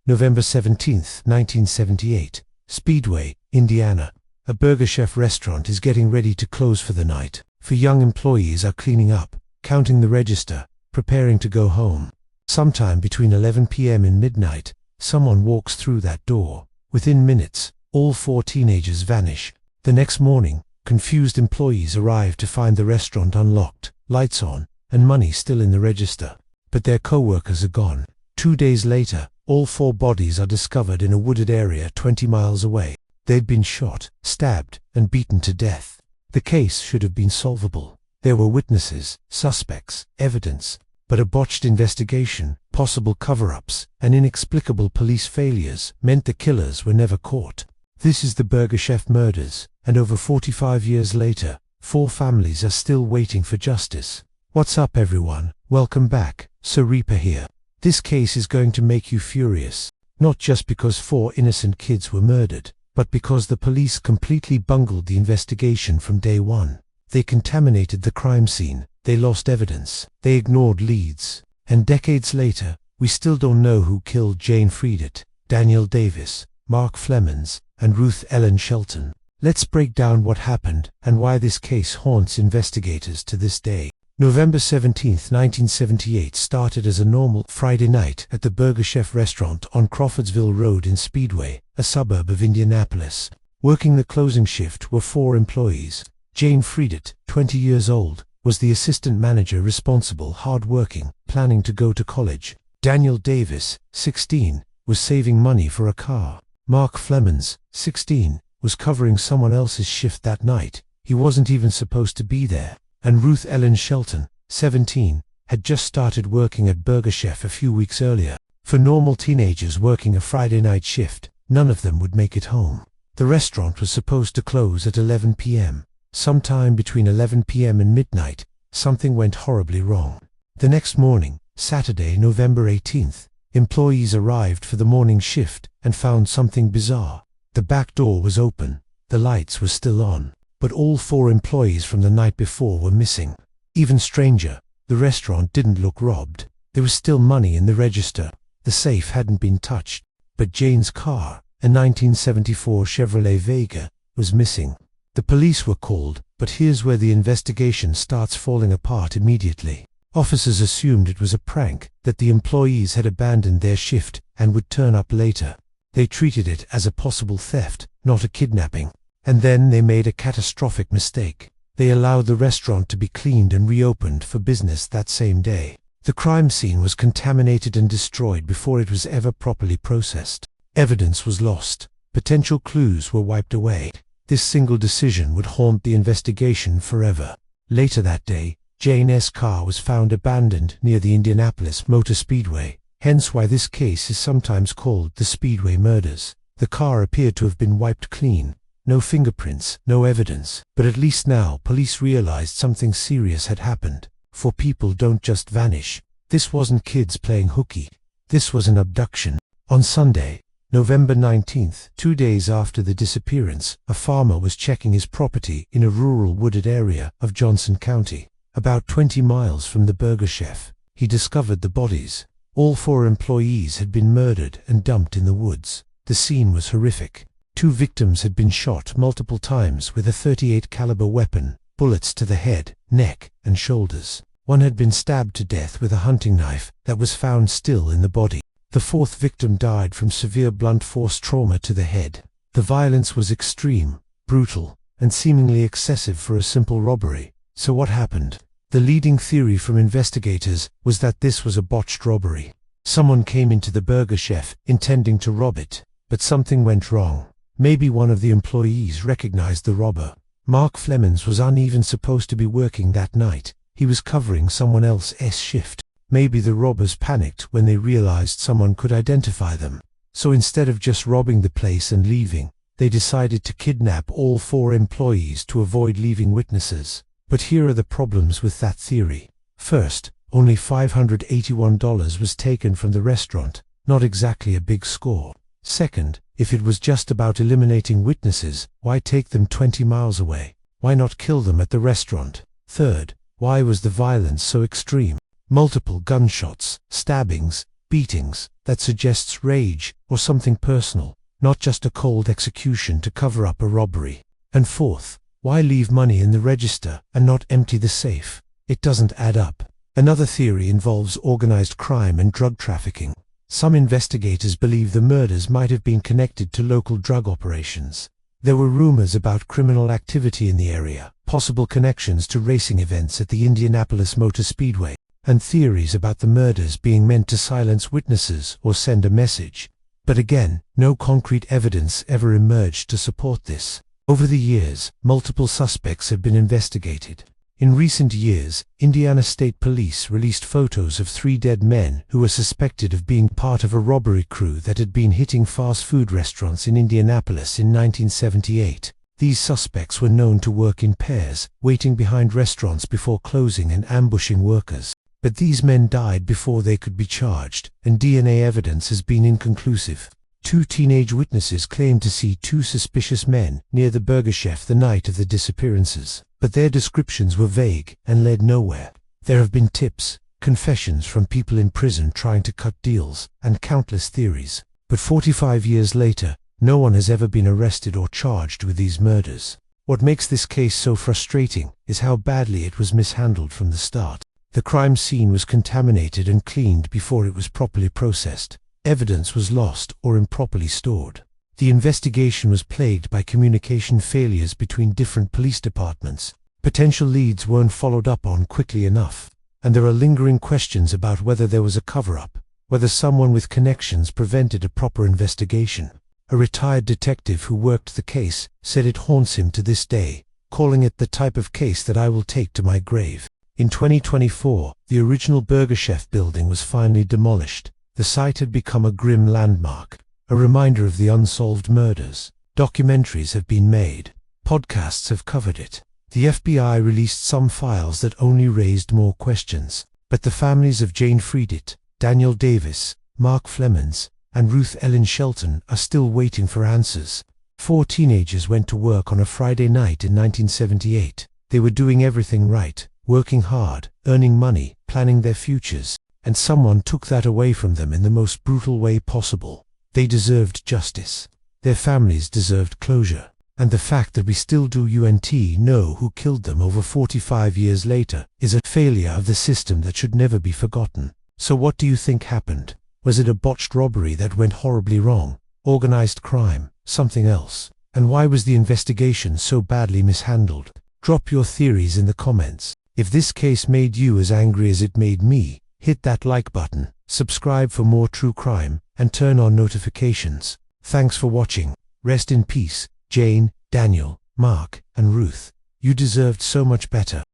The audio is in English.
November 17, 1978, Speedway, Indiana. A Burger Chef restaurant is getting ready to close for the night. Young employees are cleaning up, counting the register, preparing to go home. Sometime between 11 p.m. and midnight, someone walks through that door. Within minutes, all 4 teenagers vanish. The next morning, confused employees arrive to find the restaurant unlocked, lights on, and money still in the register. But their co-workers are gone. 2 days later, all 4 bodies are discovered in a wooded area 20 miles away. They'd been shot, stabbed, and beaten to death. The case should have been solvable. There were witnesses, suspects, evidence, but a botched investigation, possible cover-ups, and inexplicable police failures meant the killers were never caught. This is the Burger Chef murders, and over 45 years later, 4 families are still waiting for justice. What's up, everyone? Welcome back. SiR.ReapeR here. This case is going to make you furious. Not just because 4 innocent kids were murdered, but because the police completely bungled the investigation from day one. They contaminated the crime scene, they lost evidence, they ignored leads, and decades later, we still don't know who killed Jane Friedert, Daniel Davis, Mark Flemons, and Ruth Ellen Shelton. Let's break down what happened and why this case haunts investigators to this day. November 17, 1978 started as a normal Friday night at the Burger Chef restaurant on Crawfordsville Road in Speedway, a suburb of Indianapolis. Working the closing shift were 4 employees. Jane Friedert, 20 years old, was the assistant manager responsible, hard-working, planning to go to college. Daniel Davis, 16, was saving money for a car. Mark Flemons, 16, was covering someone else's shift that night. He wasn't even supposed to be there. And Ruth Ellen Shelton, 17, had just started working at Burger Chef a few weeks earlier. For normal teenagers working a Friday night shift, none of them would make it home. The restaurant was supposed to close at 11 p.m. Sometime between 11 p.m. and midnight, something went horribly wrong. The next morning, Saturday, November 18th, employees arrived for the morning shift and found something bizarre. The back door was open, the lights were still on, but all 4 employees from the night before were missing. Even stranger, the restaurant didn't look robbed. There was still money in the register. The safe hadn't been touched, but Jane's car, a 1974 Chevrolet Vega, was missing. The police were called, but here's where the investigation starts falling apart immediately. Officers assumed it was a prank, that the employees had abandoned their shift and would turn up later. They treated it as a possible theft, not a kidnapping. And then they made a catastrophic mistake. They allowed the restaurant to be cleaned and reopened for business that same day. The crime scene was contaminated and destroyed before it was ever properly processed. Evidence was lost. Potential clues were wiped away. This single decision would haunt the investigation forever. Later that day, Jane's car was found abandoned near the Indianapolis Motor Speedway, hence why this case is sometimes called the Speedway murders. The car appeared to have been wiped clean. No fingerprints, no evidence, but at least now police realized something serious had happened. 4 people don't just vanish. This wasn't kids playing hooky. This was an abduction. On Sunday, November 19th, 2 days after the disappearance, a farmer was checking his property in a rural wooded area of Johnson County, about 20 miles from the Burger Chef. He discovered the bodies. All 4 employees had been murdered and dumped in the woods. The scene was horrific. 2 victims had been shot multiple times with a .38 caliber weapon, bullets to the head, neck, and shoulders. 1 had been stabbed to death with a hunting knife that was found still in the body. The 4th victim died from severe blunt force trauma to the head. The violence was extreme, brutal, and seemingly excessive for a simple robbery. So what happened? The leading theory from investigators was that this was a botched robbery. Someone came into the Burger Chef intending to rob it, but something went wrong. Maybe one of the employees recognized the robber. Mark Flemons was even supposed to be working that night. He was covering someone else's shift. Maybe the robbers panicked when they realized someone could identify them. So instead of just robbing the place and leaving, they decided to kidnap all 4 employees to avoid leaving witnesses. But here are the problems with that theory. First, only $581 was taken from the restaurant, not exactly a big score. Second, if it was just about eliminating witnesses, why take them 20 miles away? Why not kill them at the restaurant? Third, why was the violence so extreme? Multiple gunshots, stabbings, beatings, that suggests rage or something personal, not just a cold execution to cover up a robbery. And fourth, why leave money in the register and not empty the safe? It doesn't add up. Another theory involves organized crime and drug trafficking. Some investigators believe the murders might have been connected to local drug operations. There were rumors about criminal activity in the area, possible connections to racing events at the Indianapolis Motor Speedway, and theories about the murders being meant to silence witnesses or send a message. But again, no concrete evidence ever emerged to support this. Over the years, multiple suspects have been investigated. In recent years, Indiana State Police released photos of 3 dead men who were suspected of being part of a robbery crew that had been hitting fast food restaurants in Indianapolis in 1978. These suspects were known to work in pairs, waiting behind restaurants before closing and ambushing workers. But these men died before they could be charged, and DNA evidence has been inconclusive. 2 teenage witnesses claimed to see 2 suspicious men near the burger chef the night of the disappearances, but their descriptions were vague and led nowhere. There have been tips, confessions from people in prison trying to cut deals, and countless theories. But 45 years later, no one has ever been arrested or charged with these murders. What makes this case so frustrating is how badly it was mishandled from the start. The crime scene was contaminated and cleaned before it was properly processed. Evidence was lost or improperly stored. The investigation was plagued by communication failures between different police departments. Potential leads weren't followed up on quickly enough. And there are lingering questions about whether there was a cover-up, whether someone with connections prevented a proper investigation. A retired detective who worked the case said it haunts him to this day, calling it the type of case that I will take to my grave. In 2024, the original Burger Chef building was finally demolished. The site had become a grim landmark, a reminder of the unsolved murders. Documentaries have been made. Podcasts have covered it. The FBI released some files that only raised more questions. But the families of Jane Friedit, Daniel Davis, Mark Flemons, and Ruth Ellen Shelton are still waiting for answers. 4 teenagers went to work on a Friday night in 1978. They were doing everything right, working hard, earning money, planning their futures. And someone took that away from them in the most brutal way possible. They deserved justice. Their families deserved closure. And the fact that we still do know who killed them over 45 years later is a failure of the system that should never be forgotten. So what do you think happened? Was it a botched robbery that went horribly wrong? Organized crime? Something else? And why was the investigation so badly mishandled? Drop your theories in the comments. If this case made you as angry as it made me, hit that like button, subscribe for more true crime, and turn on notifications. Thanks for watching. Rest in peace, Jane, Daniel, Mark, and Ruth. You deserved so much better.